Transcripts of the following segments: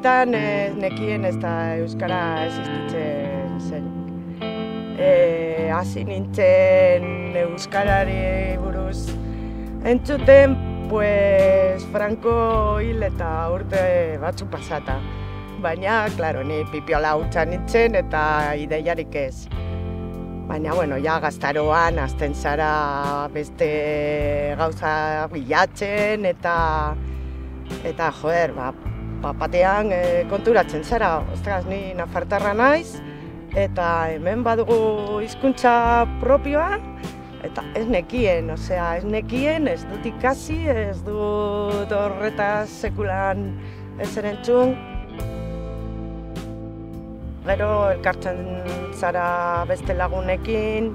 garaitan nekien ez da euskara existitzen zen. Hasi nintzen euskarari buruz entzuten, pues Franco hil eta urte batzuk pasata. Baina, klaro, ni pipiola hutsa nintzen eta ideiarik ez. Baina, bueno, ja gaztaroan azten zara beste gauza bilatzen eta joder, batean konturatzen zara. Ostras, ni nafartarra naiz eta hemen badugu hizkuntza propioa eta ez nekien, ez dut ikasi, ez dut horretaz sekulan ez erentzun. Gero elkartzen zara beste lagunekin,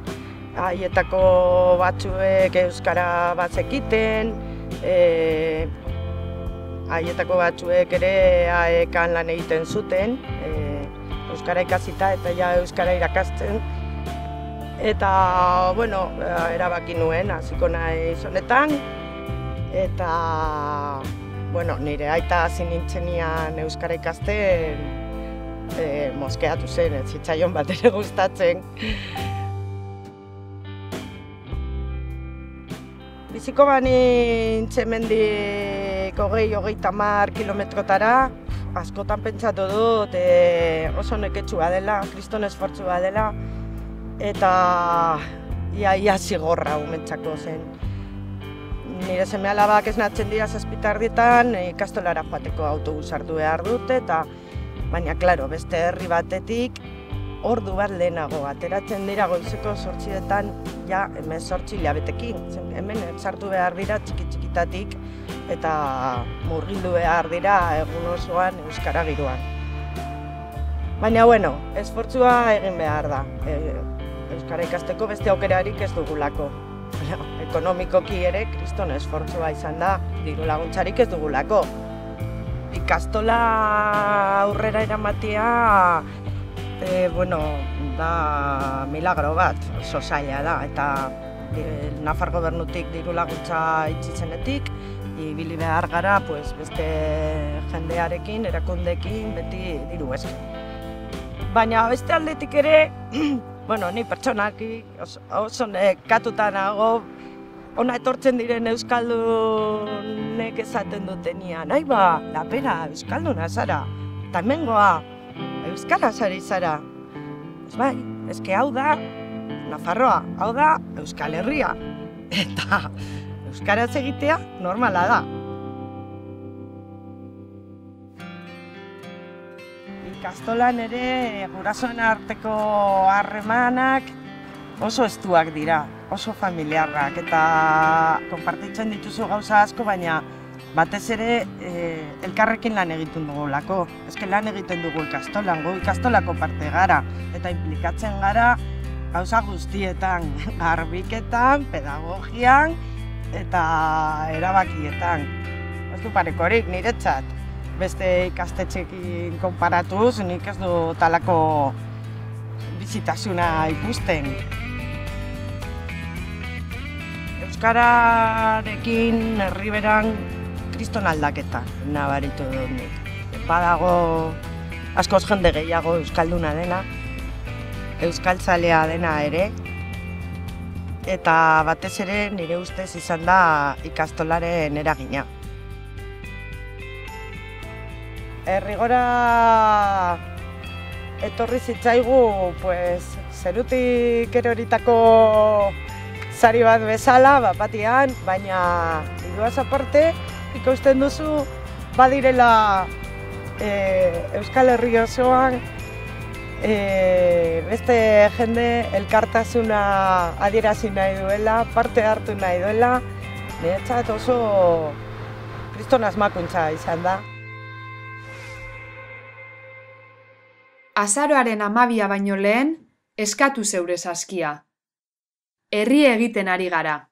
haietako batzuek euskara bazekiten, haietako batzuek ere AEkan lan egiten zuten, euskara ikasita eta ja euskara irakasten. Eta, bueno, erabaki nuen, hasiko naiz honetan, eta, bueno, nire aita hasi nintzenian euskara ikasten, moskeatu zen, ez zitzaion bat ere gustatzen. Biziko banintz hemendik 20-30 kilometrotara, askotan pentsatu dut oso neketsua dela, kriston esfortzua dela, eta ia zigorra umentzako zen. Nire seme-alabak esnatzen dira 7 ikastolara joateko autobus hartu behar dute, baina, klaro, beste herri batetik ordu bat lehenago ateratzen dira goizeko 8etan ja 18 hilabetekin. Hemen sartu behar dira txiki-txikitatik eta murgildu behar dira egun osoan euskara giroan. Baina, bueno, esfortzua egin behar da. Euskara ikasteko beste aukerarik ez dugulako. Ekonomikoki ere kriston esfortzua izan da, diru laguntzarik ez dugulako. Ikastola aurrera eramatea, da milagro bat, oso zaila da, eta Nafar gobernutik diru laguntza itxizenetik, ibili behar gara beste jendearekin, erakundeekin, beti diru eske. Baina beste aldetik ere, ni pertsonaki oso nekatuta nago, ona etortzen diren euskaldunek esaten dutenian, lapera, euskalduna zara, eta hemengoa, euskara zara. Ez bai, eske hau da Nafarroa, hau da Euskal Herria, eta euskaraz egitea normala da. Ikastolan ere gurasoen arteko harremanak oso estuak dira, oso familiarrak, eta konpartitzen dituzu gauza asko, baina batez ere elkarrekin lan egiten dugulako. Eske lan egiten dugu ikastolan, gu ikastolako parte gara, eta implikatzen gara gauza guztietan, garbiketan, pedagogian eta erabakietan. Ez du parekorik niretzat, beste ikastetxeekin konparatuz, nik ez du talako bizitasuna ikusten. Euskararekin herriberan kriston aldaketa nabaritu dut nik. Badago askoz jende gehiago euskalduna dena, euskaltzalea dena ere, eta batez ere nire ustez izan da ikastolaren eragina. Herrigora etorri zitzaigu zerutik eroritako sari bat bezala, bat-batean, baina hiruaz aparte ikusten duzu badirela Euskal Herri osoan beste jende elkartasuna adierazi nahi duela, parte hartu nahi duela, niretzat oso kriston asmakuntza izan da. Azaroaren 12 baino lehen, eskatu zeure saskia. Herri egiten ari gara.